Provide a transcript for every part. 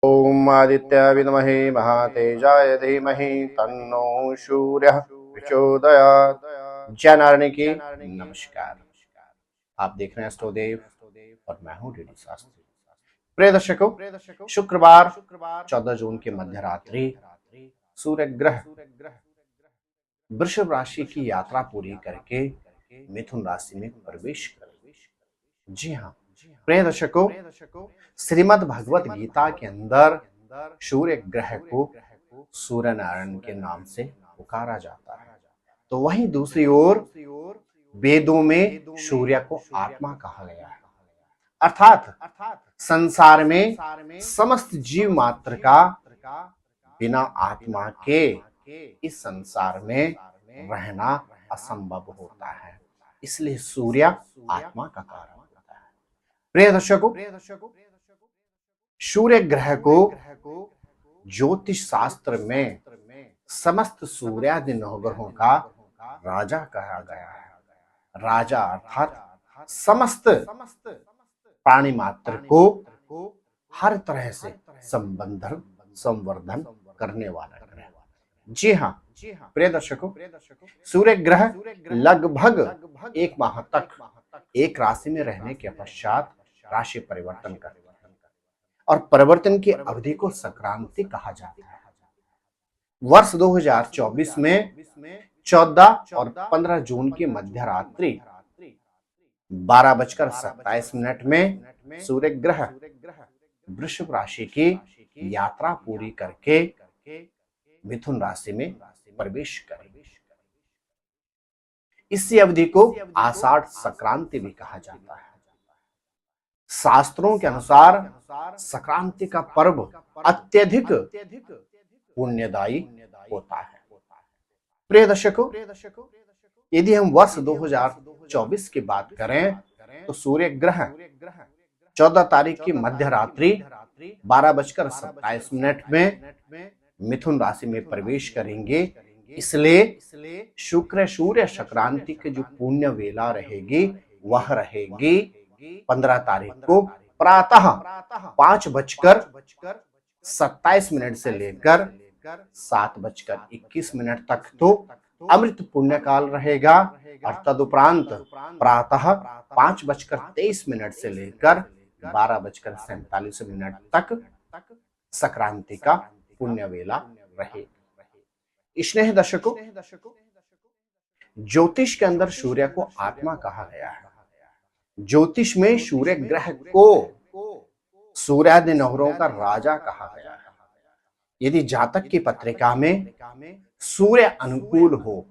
ओम आदित्याय विद्महे महातेजाय धीमहि तन्नो सूर्यः प्रचोदयात्। जय नारायण की नमस्कार। आप देख रहे हैं एस्ट्रोदेव और मैं हूं डीडी शास्त्री। प्रिय दर्शकों, शुक्रवार 14 जून की मध्य रात्रि सूर्य ग्रह वृषभ राशि की यात्रा पूरी करके मिथुन राशि में प्रवेश करेंगे। जी हाँ प्रिय दर्शकों, श्रीमद् भगवत गीता के अंदर सूर्य ग्रह को सूर्य नारायण के नाम से पुकारा जाता है, तो वहीं दूसरी ओर वेदों में सूर्य को आत्मा कहा गया है। अर्थात संसार में समस्त जीव मात्र का बिना आत्मा के इस संसार में रहना असंभव होता है, इसलिए सूर्य आत्मा का कारण होता है। प्रिय दर्शकों, सूर्य ग्रह को ज्योतिष शास्त्र में समस्त सूर्यादि नवग्रहों का राजा कहा गया है। राजा अर्थात समस्त प्राणी मात्र को हर तरह से संबंधन संवर्धन करने वाला ग्रह। जी हाँ प्रिय दर्शकों, सूर्य ग्रह लगभग एक माह तक एक राशि में रहने के पश्चात राशि परिवर्तन करता है और परिवर्तन की अवधि को संक्रांति कहा जाता है। वर्ष 2024 में 14 और 15 जून की मध्य रात्रि 12:27 में सूर्य ग्रह वृषभ राशि की यात्रा पूरी करके मिथुन राशि में प्रवेश करेंगे। इसी अवधि को आषाढ़ संक्रांति भी कहा जाता है। शास्त्रों के अनुसार संक्रांति का पर्व अत्यधिक पुण्यदायी होता है। प्रिय दर्शकों, यदि हम वर्ष 2024 की बात करें तो सूर्य ग्रह 14 तारीख की मध्य रात्रि 12:27 में मिथुन राशि में प्रवेश करेंगे। इसलिए शुक्र सूर्य संक्रांति की जो पुण्य वेला रहेगी वह रहेगी 15 तारीख को प्रातः 5:27 से लेकर 7:21 तक तो अमृत पुण्य काल रहेगा और तदुपरांत प्रातः 5:23 से लेकर 12:47 तक संक्रांति का पुण्य वेला रहेगा। स्नेह दर्शकों, ज्योतिष के अंदर सूर्य को आत्मा कहा गया है। ज्योतिष में सूर्य ग्रह को सूर्यादि नवग्रहों का राजा कहा गया है। यदि जातक की पत्रिका में सूर्य अनुकूल हो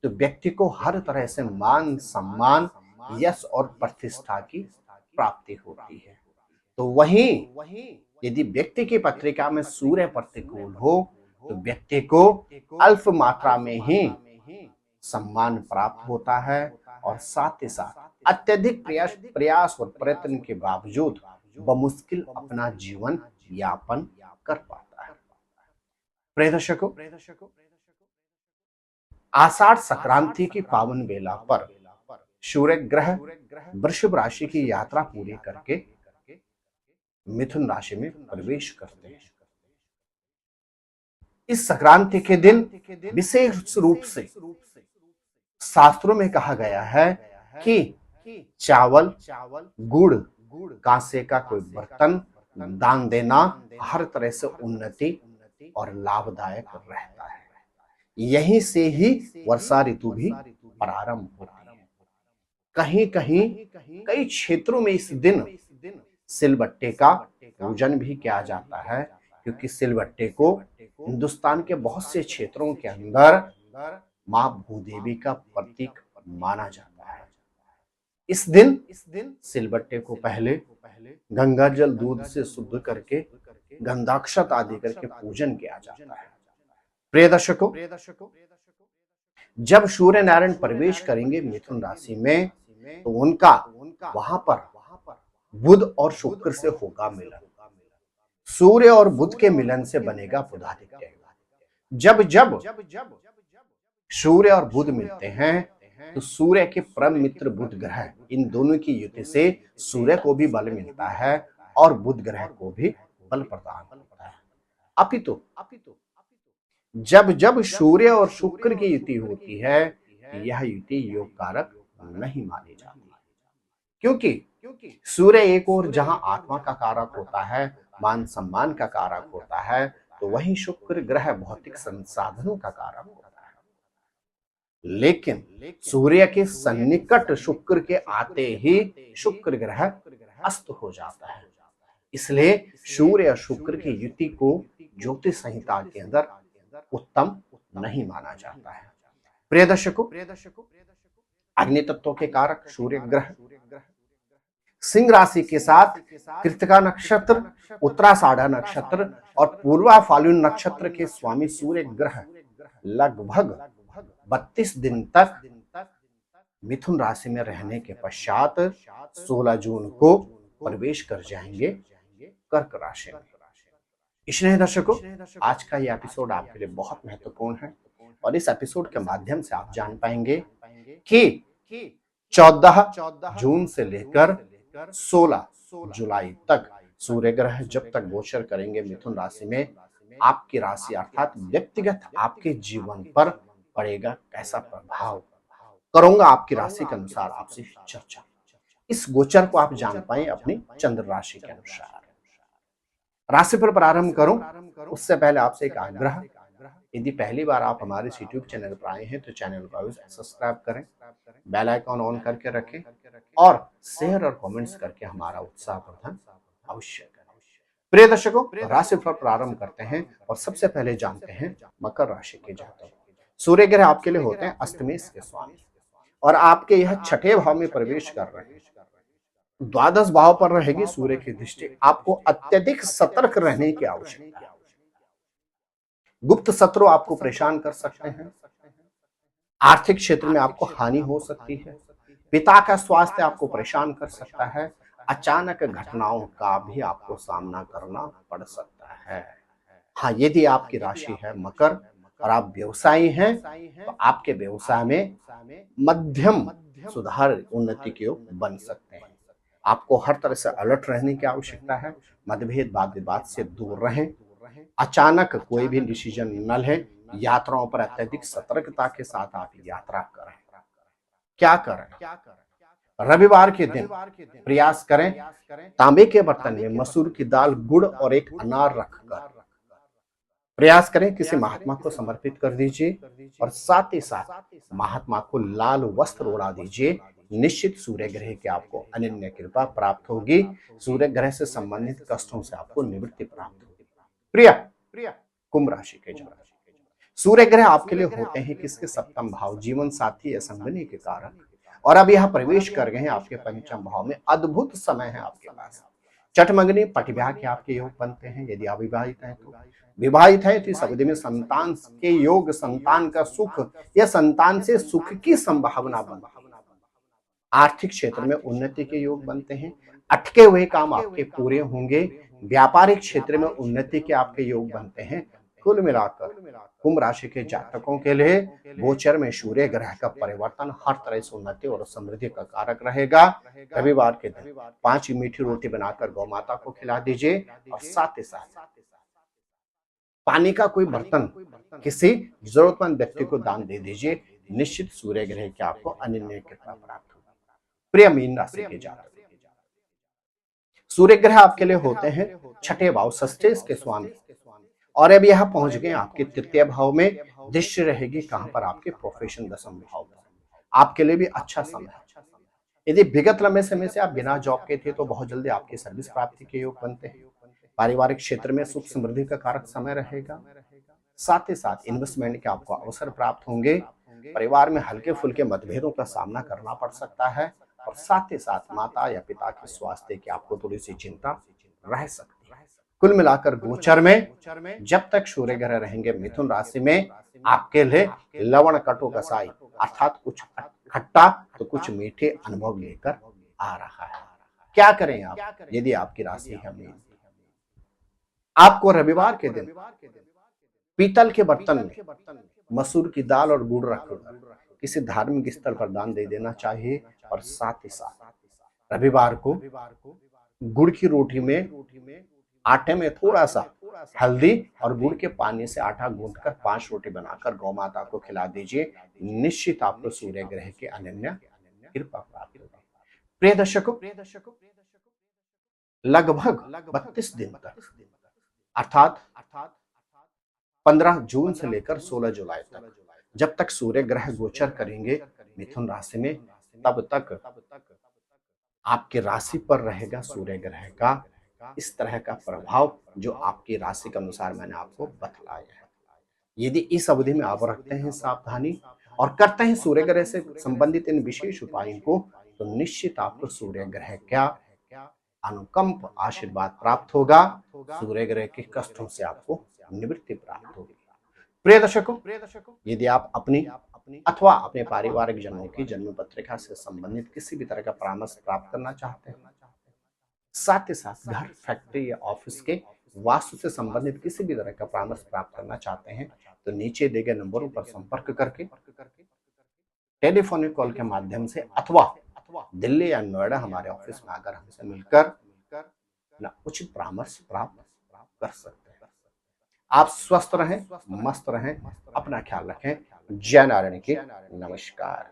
तो व्यक्ति को हर तरह से मान सम्मान यश और प्रतिष्ठा की प्राप्ति होती है, तो वहीं यदि व्यक्ति की पत्रिका में सूर्य प्रतिकूल हो तो व्यक्ति को अल्प मात्रा में ही सम्मान प्राप्त होता है और साथ ही साथ अत्यधिक प्रयास और प्रयत्न के बावजूद बमुश्किल अपना जीवन यापन कर पाता है। प्रिय दर्शकों, आषाढ़ संक्रांति की पावन बेला पर सूर्य ग्रह वृषभ राशि की यात्रा पूरी करके मिथुन राशि में प्रवेश करते हैं। इस संक्रांति के दिन विशेष रूप से शास्त्रों में कहा गया है कि चावल, गुड़, कांसे का कोई बर्तन दान देना हर तरह से उन्नति और लाभदायक रहता है। यहीं से ही वर्षा ऋतु भी प्रारंभ होती है। कहीं कहीं कई क्षेत्रों में इस दिन सिलबट्टे का पूजन भी किया जाता है, क्योंकि सिलबट्टे को हिंदुस्तान के बहुत से क्षेत्रों के अंदर मां भूदेवी का प्रतीक माना जाता है। इस दिन सिलबट्टे को पहले गंगा जल दूध से शुद्ध करके गंधाक्षत आदि करके पूजन किया जाता है। प्रिय दर्शकों, जब सूर्य नारायण प्रवेश करेंगे मिथुन राशि में तो उनका वहां पर बुध और शुक्र से होगा मिलन। सूर्य और बुध के मिलन से बनेगा बुधादित्य। जब जब सूर्य और बुध मिलते हैं तो सूर्य के परम मित्र बुध ग्रह, इन दोनों की युति से सूर्य को भी बल मिलता है और बुध ग्रह को भी बल प्रदान होता है। अपितु जब जब सूर्य और शुक्र की युति होती है, यह युति योग कारक नहीं मानी जाती, क्योंकि सूर्य एक और जहां आत्मा का कारक होता है, मान सम्मान का कारक होता है, तो वहीं शुक्र ग्रह भौतिक संसाधनों का कारक होता है। लेकिन सूर्य के सन्निकट शुक्र के आते ही शुक्र ग्रह अस्त हो जाता है। इसलिए सूर्य और शुक्र की युति को ज्योतिष संहिता के अंदर उत्तम नहीं माना जाता है। प्रिय दर्शकों, अग्नि तत्व के कारक सूर्य ग्रह सिंह राशि के साथ कृतिका नक्षत्र, उत्तराषाढ़ा नक्षत्र और पूर्वा फाल्गुन नक्षत्र के स्वामी सूर्य ग्रह लगभग 32 दिन तक मिथुन राशि में रहने के पश्चात 16 जून को प्रवेश कर जाएंगे कर्क राशि में। इसलिए दर्शकों, आज का यह एपिसोड आपके लिए बहुत महत्वपूर्ण है और इस एपिसोड के माध्यम से आप जान पाएंगे कि 14 जून से लेकर 16 जुलाई तक सूर्य ग्रह जब तक गोचर करेंगे मिथुन राशि में, आपकी राशि अर्थात व्यक्तिगत आपके जीवन पर पड़ेगा कैसा प्रभाव। करूंगा आपकी राशि के अनुसार आपसे चर्चा। इस गोचर को आप जान पाए अपनी चंद्र राशि के अनुसार। राशि पर प्रारंभ करूं उससे पहले आपसे एक आग्रह, यदि पहली बार आप हमारे यूट्यूब चैनल पर आए हैं तो चैनल को सब्सक्राइब करें, बेल आइकॉन ऑन करके रखें और शेयर और कमेंट्स करके हमारा उत्साह वर्धन अवश्य करें। प्रिय दर्शकों, राशि पर प्रारंभ करते हैं और सबसे पहले जानते हैं मकर राशि के जातक। सूर्य ग्रह आपके लिए होते हैं अष्टमेश के स्वामी और आपके यह छठे भाव में प्रवेश कर रहे हैं। द्वादश भाव पर रहेगी सूर्य की दृष्टि। आपको अत्यधिक सतर्क रहने की आवश्यकता है। गुप्त शत्रु आपको परेशान कर सकते हैं, आर्थिक क्षेत्र में आपको हानि हो सकती है, पिता का स्वास्थ्य आपको परेशान कर सकता है, अचानक घटनाओं का भी आपको सामना करना पड़ सकता है। हाँ, यदि आपकी राशि है मकर और आप व्यवसायी हैं तो आपके व्यवसाय में मध्यम सुधार उन्नति के योग बन सकते हैं। आपको हर तरह से अलर्ट रहने की आवश्यकता है। मतभेद वाद विवाद से दूर रहें। अचानक कोई भी डिसीजन न लें। यात्राओं पर अत्यधिक सतर्कता के साथ आप यात्रा करें। क्या करें? रविवार के दिन प्रयास करें तांबे के बर्तन में मसूर की दाल, गुड़ और एक अनार रखकर प्रयास करें किसी महात्मा को समर्पित कर दीजिए और साथ ही साथ महात्मा को लाल वस्त्र ओढ़ा दीजिए। निश्चित सूर्य ग्रह की आपको अनन्य कृपा प्राप्त होगी। सूर्य ग्रह से संबंधित कष्टों से आपको निवृत्ति प्राप्त होगी। प्रिय कुंभ राशि के जातक, सूर्य ग्रह आपके लिए होते हैं किसके सप्तम भाव, जीवन साथी या संबंधी के कारण, और अब यह प्रवेश कर गए हैं आपके पंचम भाव में। अद्भुत समय है आपके पास। चटमंगनी पटविवाह के आपके योग बनते हैं। यदि अविवाहित हैं तो, विवाहित है तो इस अवधि में संतान के योग, संतान का सुख या संतान से सुख की संभावना बनती है। आर्थिक क्षेत्र में उन्नति के योग बनते हैं। अटके हुए काम आपके पूरे होंगे। व्यापारिक क्षेत्र में उन्नति के आपके योग बनते हैं। कुल मिलाकर कुंभ राशि के जातकों के लिए गोचर में सूर्य ग्रह का परिवर्तन हर तरह से उन्नति और समृद्धि का कारक रहेगा। रविवार के दिन 5 मीठी रोटी बनाकर गौ माता को खिला दीजिए और साथ ही साथ पानी का कोई बर्तन किसी जरूरतमंद व्यक्ति को दान दे दीजिए। निश्चित सूर्य ग्रह की आपको अनन्य कृपा प्राप्त होगी। प्रिय मीन राशि के जातक, सूर्य ग्रह आपके लिए होते हैं छठे भाव, षष्ठेश के स्वामी, और अब यह पहुंच गए आपके तृतीय भाव में। दृष्टि रहेगी कहां पर? आपके प्रोफेशन दशम भाव पर। आपके लिए भी अच्छा समय है। यदि विगत लंबे समय से आप बिना जॉब के थे तो बहुत जल्दी आपकी सर्विस प्राप्ति के योग बनते हैं। पारिवारिक क्षेत्र में सुख समृद्धि का कारक समय रहेगा। साथ ही साथ इन्वेस्टमेंट के आपको अवसर प्राप्त होंगे। परिवार में हल्के फुल्के मतभेदों का सामना करना पड़ सकता है और साथ ही साथ माता या पिता के स्वास्थ्य की आपको थोड़ी सी चिंता रह सकती है। कुल मिलाकर गोचर में जब तक सूर्य ग्रह रहेंगे मिथुन राशि में, आपके लिए लवण कटु कसाई अर्थात कुछ खट्टा तो कुछ मीठे अनुभव लेकर आ रहा है। क्या करें आप? यदि आपकी राशि है मीन, आपको रविवार के दिन पीतल के बर्तन में मसूर की दाल और गुड़ रखकर किसी धार्मिक स्थल पर दान दे देना चाहिए। और साथ ही साथ रविवार को गुड़ की रोटी में आटे में थोड़ा सा हल्दी और गुड़ के पानी से आटा गूंथकर 5 रोटी बनाकर गौ माता को खिला दीजिए। निश्चित आपको सूर्य ग्रह की अनन्य कृपा प्राप्त होगी। प्रिय दर्शकों, लगभग 32 दिन तक, अर्थात 15 जून से लेकर 16 जुलाई तक, जब तक सूर्य ग्रह गोचर करेंगे मिथुन राशि में, तब तक आपके राशि पर रहेगा सूर्य ग्रह का इस तरह का प्रभाव जो आपकी राशि के अनुसार मैंने आपको बतलाया है। यदि इस अवधि में आप रखते हैं सावधानी और करते हैं सूर्य ग्रह से संबंधित इन विशेष उपायों को, तो निश्चित आपको सूर्य ग्रह का अनुकंप आशीर्वाद प्राप्त होगा। सूर्य ग्रह के कष्टों से आपको निवृत्ति प्राप्त होगी। प्रिय दर्शकों, यदि आप अपनी अथवा अपने पारिवारिक जनों की जन्म पत्रिका से संबंधित किसी भी तरह का परामर्श प्राप्त करना चाहते हैं, साथ ही साथ घर, फैक्ट्री या ऑफिस के वास्तु से संबंधित किसी भी तरह का परामर्श प्राप्त करना चाहते हैं, तो नीचे दिए गए नंबरों पर संपर्क करके टेलीफोनिक कॉल के माध्यम से अथवा दिल्ली या नोएडा हमारे ऑफिस में आकर हमसे मिलकर ना उचित परामर्श प्राप्त कर सकते हैं। आप स्वस्थ रहें, मस्त रहें, अपना ख्याल रखें। जय नारायण की नमस्कार।